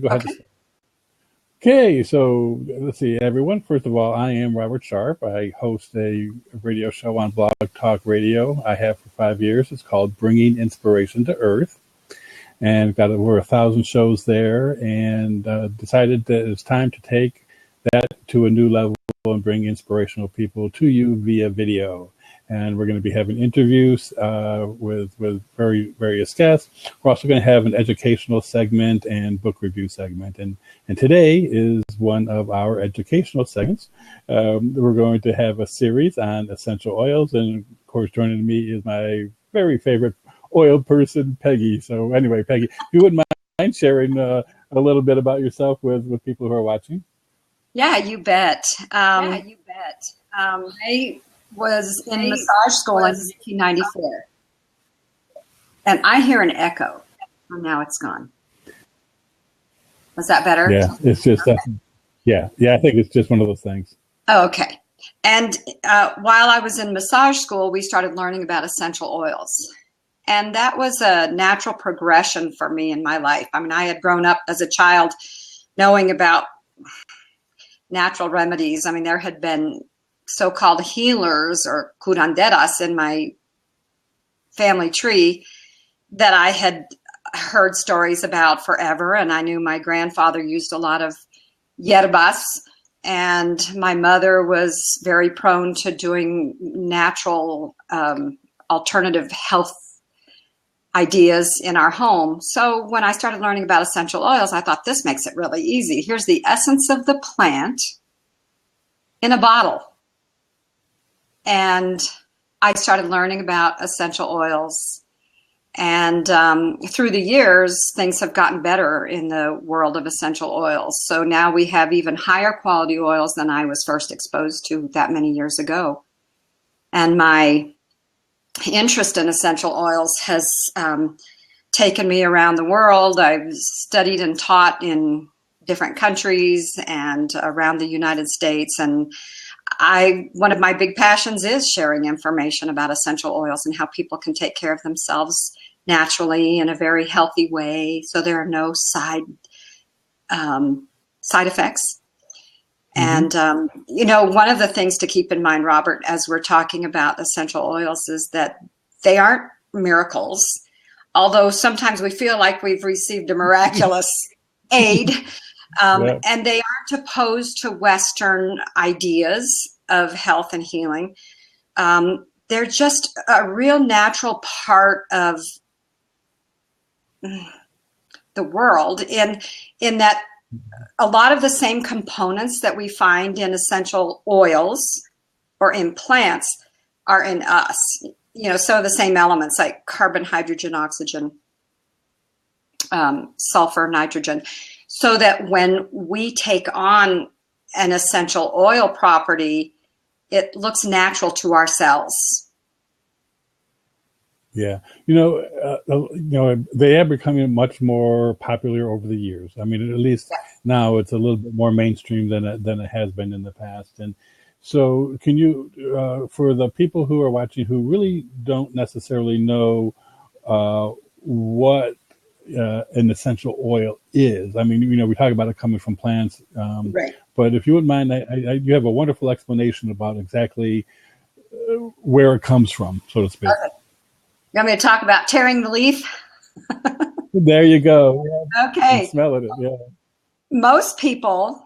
go ahead. Okay. Okay, so let's see, everyone. First of all, I am Robert Sharp. I host a radio show on Blog Talk Radio. I have for 5 years. It's called Bringing Inspiration to Earth, and we've got over 1,000 shows there. And decided that it's time to take that to a new level and bring inspirational people to you via video. And we're going to be having interviews with various guests. We're also going to have an educational segment and book review segment. And today is one of our educational segments. We're going to have a series on essential oils. And of course, joining me is my very favorite oil person, Peggy. So anyway, Peggy, if you wouldn't mind sharing a little bit about yourself with people who are watching. Yeah, you bet. I was in massage school in 1994. And I hear an echo. Oh, now it's gone. Was that better? Yeah, it's just, yeah, I think it's just one of those things. Oh, okay. And while I was in massage school, we started learning about essential oils. And that was a natural progression for me in my life. I mean, I had grown up as a child knowing about natural remedies. I mean, there had been so-called healers or curanderas in my family tree that I had heard stories about forever. And I knew my grandfather used a lot of yerbas, and my mother was very prone to doing natural alternative health ideas in our home. So when I started learning about essential oils, I thought, this makes it really easy. Here's the essence of the plant in a bottle. And I started learning about essential oils. And through the years, things have gotten better in the world of essential oils. So now we have even higher quality oils than I was first exposed to that many years ago. And my interest in essential oils has taken me around the world. I've studied and taught in different countries and around the United States. And one of my big passions is sharing information about essential oils and how people can take care of themselves naturally in a very healthy way, so there are no side effects. Mm-hmm. And one of the things to keep in mind, Robert, as we're talking about essential oils, is that they aren't miracles. Although sometimes we feel like we've received a miraculous aid. Yeah. And they aren't opposed to Western ideas of health and healing. They're just a real natural part of the world in that a lot of the same components that we find in essential oils or in plants are in us. So the same elements like carbon, hydrogen, oxygen, sulfur, nitrogen. So that when we take on an essential oil property, it looks natural to our cells. Yeah, they are becoming much more popular over the years. I mean, at least now it's a little bit more mainstream than it has been in the past. And so, can you, for the people who are watching who really don't necessarily know what an essential oil is. I mean, we talk about it coming from plants, right. But if you wouldn't mind, you have a wonderful explanation about exactly where it comes from, so to speak. Okay. You want me to talk about tearing the leaf? There you go. Yeah. Okay. Smell it. Yeah. Most people,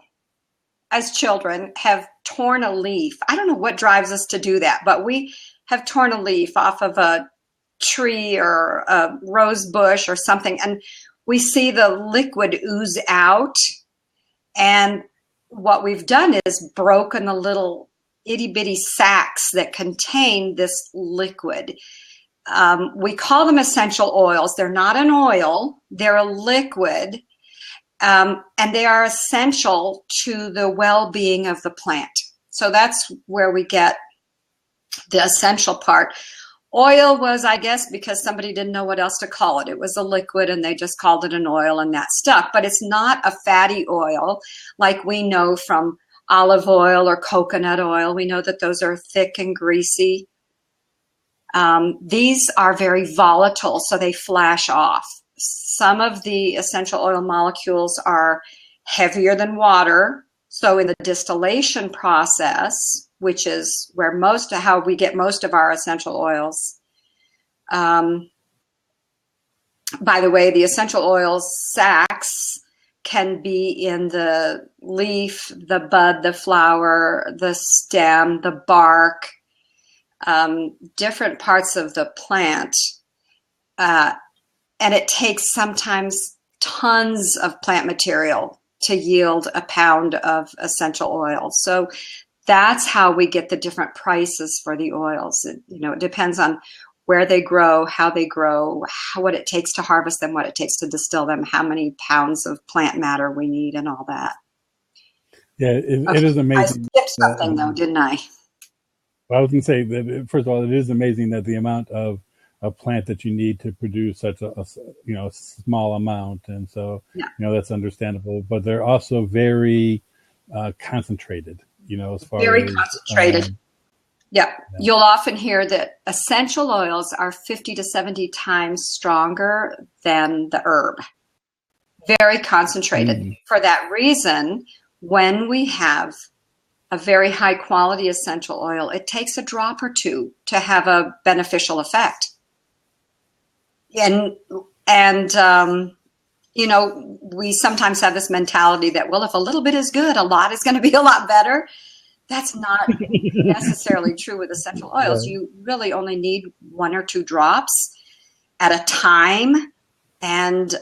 as children, have torn a leaf. I don't know what drives us to do that, but we have torn a leaf off of a tree or a rose bush or something, and we see the liquid ooze out, and what we've done is broken the little itty-bitty sacs that contain this liquid. We call them essential oils. They're not an oil, they're a liquid, and they are essential to the well-being of the plant. So that's where we get the essential part. Oil was, I guess, because somebody didn't know what else to call it. It was a liquid and they just called it an oil, and that stuck. But it's not a fatty oil like we know from olive oil or coconut oil. We know that those are thick and greasy. These are very volatile, so they flash off. some of the essential oil molecules are heavier than water. So in the distillation process, which is where how we get most of our essential oils. By the way, the essential oils sacs can be in the leaf, the bud, the flower, the stem, the bark, different parts of the plant. And it takes sometimes tons of plant material to yield a pound of essential oil. So that's how we get the different prices for the oils. It depends on where they grow, how they grow, what it takes to harvest them, what it takes to distill them, how many pounds of plant matter we need, and all that. Yeah, it is amazing. I skipped something though, didn't I? I was going to say that, first of all, it is amazing that the amount of a plant that you need to produce such a small amount, and so that's understandable. But they're also very concentrated. As far very as concentrated. Yeah, you'll often hear that essential oils are 50 to 70 times stronger than the herb. Very concentrated. For that reason, when we have a very high quality essential oil, it takes a drop or two to have a beneficial effect. And we sometimes have this mentality that, well, if a little bit is good, a lot is going to be a lot better. That's not necessarily true with essential oils. Right. You really only need 1 or 2 drops at a time. And,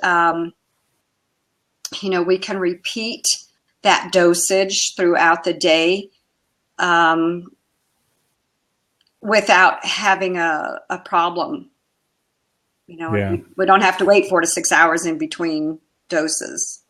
we can repeat that dosage throughout the day without having a problem. We don't have to wait 4 to 6 hours in between doses.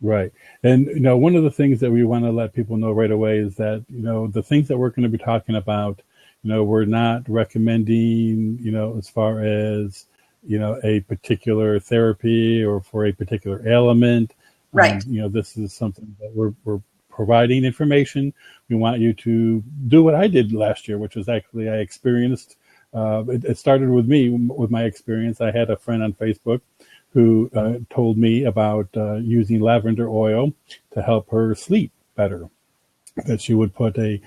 Right. And, one of the things that we want to let people know right away is that, the things that we're going to be talking about, we're not recommending, as far as, a particular therapy or for a particular ailment. Right. This is something that we're providing information. We want you to do what I did last year, which was actually I experienced. It started with me, with my experience. I had a friend on Facebook who told me about using lavender oil to help her sleep better. That she would put a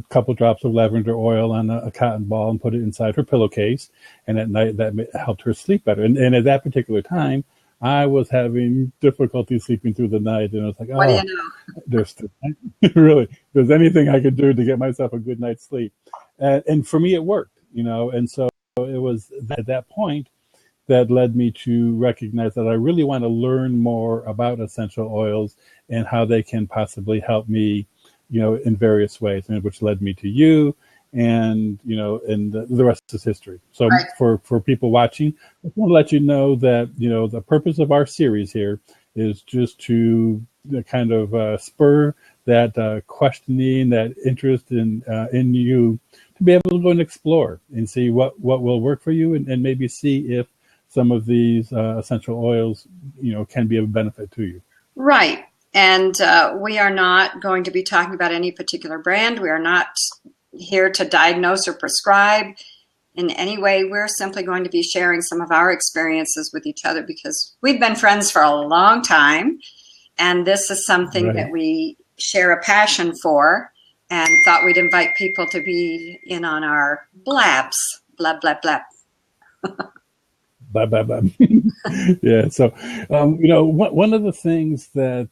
couple drops of lavender oil on a cotton ball and put it inside her pillowcase. And at night, that helped her sleep better. And at that particular time, I was having difficulty sleeping through the night. And I was like, what do you know? There's anything I could do to get myself a good night's sleep. And for me, it worked, And so it was at that point that led me to recognize that I really want to learn more about essential oils and how they can possibly help me, in various ways, and which led me to you, and and the rest is history. So right. for people watching, I want to let you know that the purpose of our series here is just to kind of spur that questioning, that interest in you, to be able to go and explore and see what will work for you, and maybe see if some of these essential oils, can be of benefit to you. Right. And we are not going to be talking about any particular brand. We are not here to diagnose or prescribe in any way. We're simply going to be sharing some of our experiences with each other because we've been friends for a long time. And this is something that we share a passion for, and thought we'd invite people to be in on our blabs. Blab, blab, blab. Blah, blah, blah. Yeah. So, one of the things that,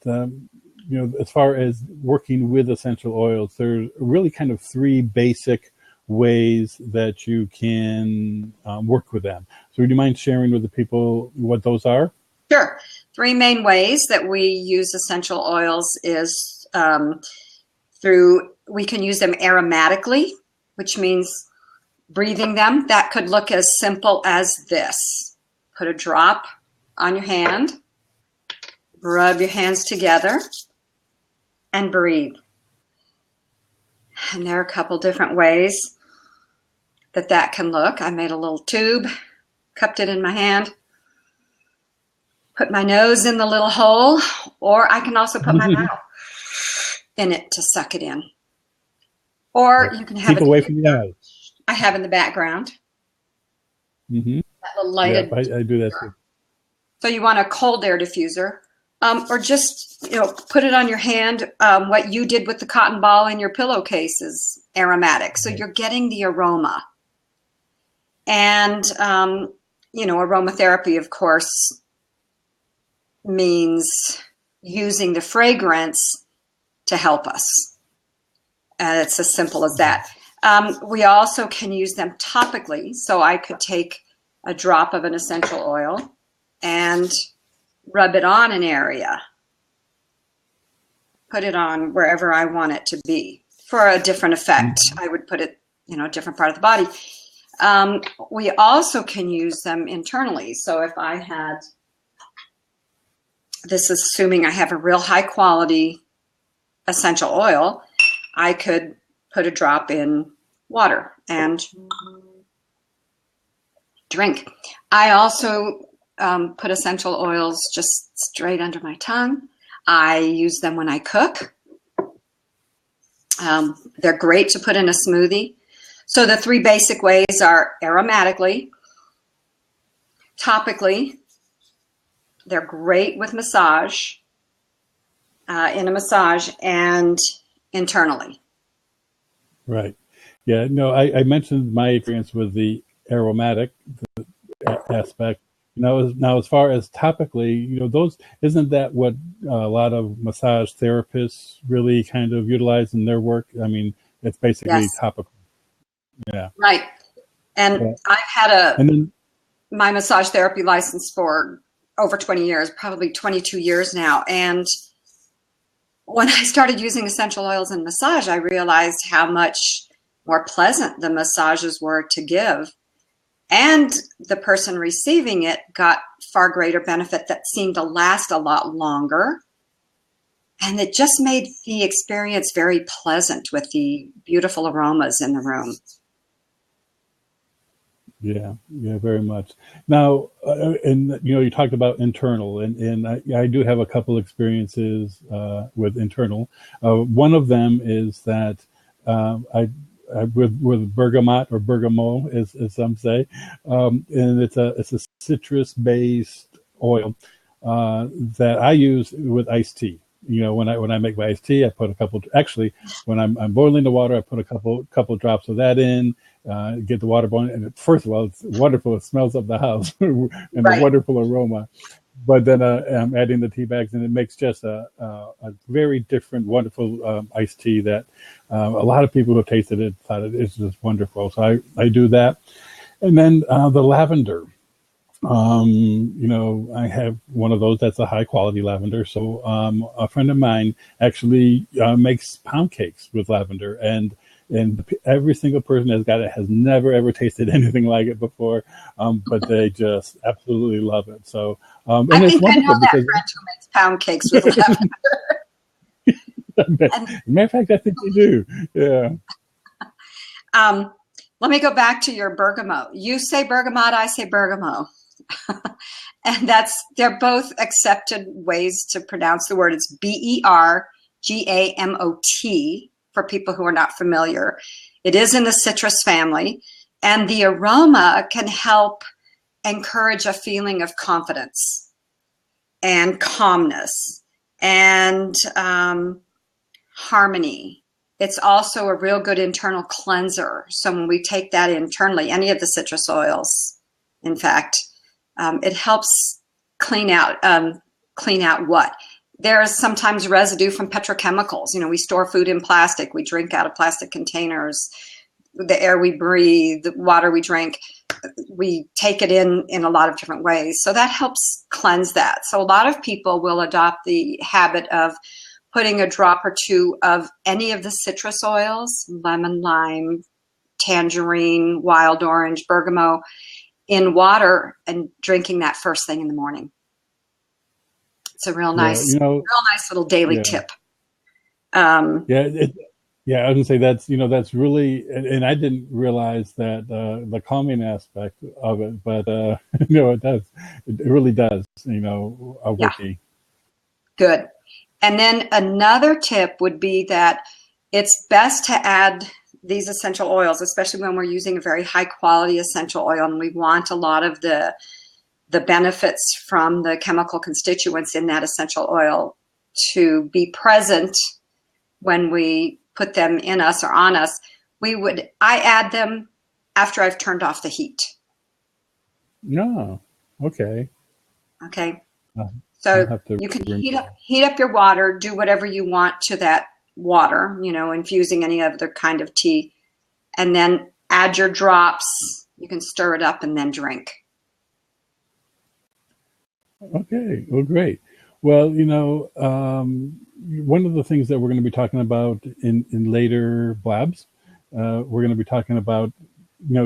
as far as working with essential oils, there's really kind of 3 basic ways that you can work with them. So would you mind sharing with the people what those are? Sure. 3 main ways that we use essential oils is we can use them aromatically, which means breathing them. That could look as simple as this. Put a drop on your hand, rub your hands together, and breathe. And there are a couple different ways that can look. I made a little tube, cupped it in my hand, put my nose in the little hole, or I can also put my mouth in it to suck it in. Or you can have keep away from the eyes. I have in the background. Mm-hmm. That little lighted. Yeah, I do that too. So you want a cold air diffuser, or just, put it on your hand. What you did with the cotton ball in your pillowcase is aromatic. So you're getting the aroma. And, aromatherapy, of course, means using the fragrance to help us. And it's as simple as that. We also can use them topically. So I could take a drop of an essential oil and rub it on an area. Put it on wherever I want it to be for a different effect. I would put it, a different part of the body. We also can use them internally. So if I had, this is assuming I have a real high quality essential oil, I could put a drop in water and drink. I also put essential oils just straight under my tongue. I use them when I cook. They're great to put in a smoothie. So the three basic ways are aromatically, topically. They're great with massage, in a massage, and internally. Right. Yeah. No, I mentioned my experience with the aromatic aspect. Now, as far as topically, those, isn't that what a lot of massage therapists really kind of utilize in their work? I mean, it's basically Yes. topical. Yeah. Right. And Yeah. I've had And then, my massage therapy license for over 20 years, probably 22 years now. And when I started using essential oils in massage, I realized how much more pleasant the massages were to give. And the person receiving it got far greater benefit that seemed to last a lot longer. And it just made the experience very pleasant with the beautiful aromas in the room. yeah, very much. Now, and you talked about internal, and I do have a couple experiences with internal. One of them is that I with bergamot or bergamot, as some say, and it's a citrus based oil that I use with iced tea. When I make my iced tea, I put a couple. Actually, when I'm boiling the water, I put a couple drops of that in. Get the water boiling, and first of all, it's wonderful. It smells up the house, and Right. a wonderful aroma. But then I'm adding the tea bags, and it makes just a very different, wonderful iced tea that a lot of people who have tasted it thought it's just wonderful. So I do that, and then the lavender. I have one of those that's a high quality lavender. So a friend of mine actually makes pound cakes with lavender, and every single person that's got it has never ever tasted anything like it before, but they just absolutely love it. So and I it's think I know wonderful that because, friend who makes pound cakes with lavender. And matter of fact, I think they do. Yeah. let me go back to your bergamot. You say bergamot, I say bergamot. And they're both accepted ways to pronounce the word. It's Bergamot for people who are not familiar. It is in the citrus family, and the aroma can help encourage a feeling of confidence and calmness and harmony. It's also a real good internal cleanser. So when we take that internally, any of the citrus oils, in fact, it helps clean out what? There is sometimes residue from petrochemicals. We store food in plastic. We drink out of plastic containers. The air we breathe, the water we drink, we take it in a lot of different ways. So that helps cleanse that. So a lot of people will adopt the habit of putting a drop or two of any of the citrus oils, lemon, lime, tangerine, wild orange, bergamot, in water and drinking that first thing in the morning. It's a real nice, real nice little daily tip. I was gonna say that's really, and I didn't realize that the calming aspect of it, but it does. It really does. Wiki. Good. And then another tip would be that it's best to add these essential oils, especially when we're using a very high quality essential oil and we want a lot of the the benefits from the chemical constituents in that essential oil to be present when we put them in us or on us, I add them after I've turned off the heat. No. Okay. Okay. I'll So have to you can remember. heat up your water, do whatever you want to that water, infusing any other kind of tea, and then add your drops. You can stir it up and then drink. Okay. Well, great. Well, one of the things that we're going to be talking about in later blabs, we're going to be talking about,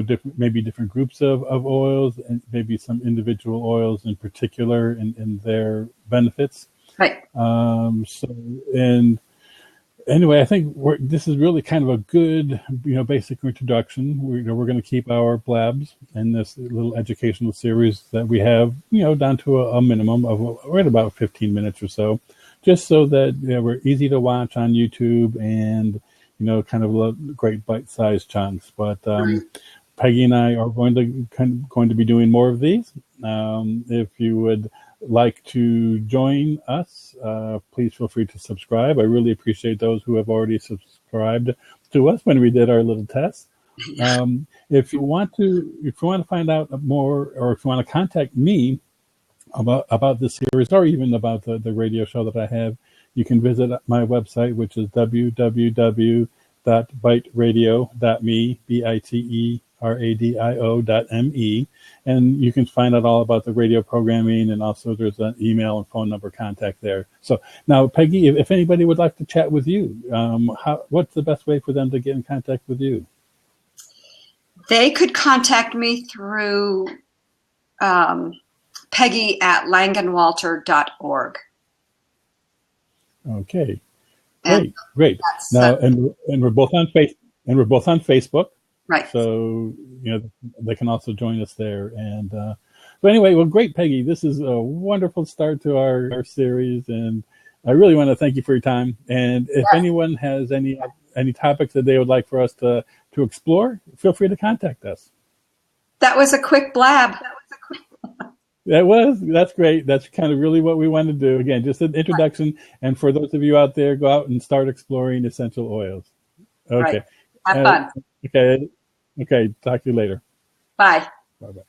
different groups of oils and maybe some individual oils in particular and their benefits. Right. And anyway, I think this is really kind of a good, basic introduction. We're going to keep our blabs and this little educational series that we have, down to a minimum of right about 15 minutes or so, just so that we're easy to watch on YouTube and, kind of great bite-sized chunks. But Peggy and I are going to be doing more of these. If you would like to join us, please feel free to subscribe. I really appreciate those who have already subscribed to us when we did our little test. If you want to find out more, or if you want to contact me about this series, or even about the radio show that I have, you can visit my website, which is www.biteradio.me, BITERADIO.me, and you can find out all about the radio programming, and also there's an email and phone number contact there. So now, Peggy, if anybody would like to chat with you, what's the best way for them to get in contact with you? They could contact me through Peggy@langenwalter.org. Okay, great. Now, and we're both on Facebook, right? So they can also join us there. And so anyway, well, great, Peggy. This is a wonderful start to our series, and I really want to thank you for your time. And if anyone has any topics that they would like for us to explore, feel free to contact us. That was a quick blab. That's great. That's kind of really what we want to do. Again, just an introduction. And for those of you out there, go out and start exploring essential oils. Okay. Right. Have fun. Okay. Talk to you later. Bye. Bye-bye.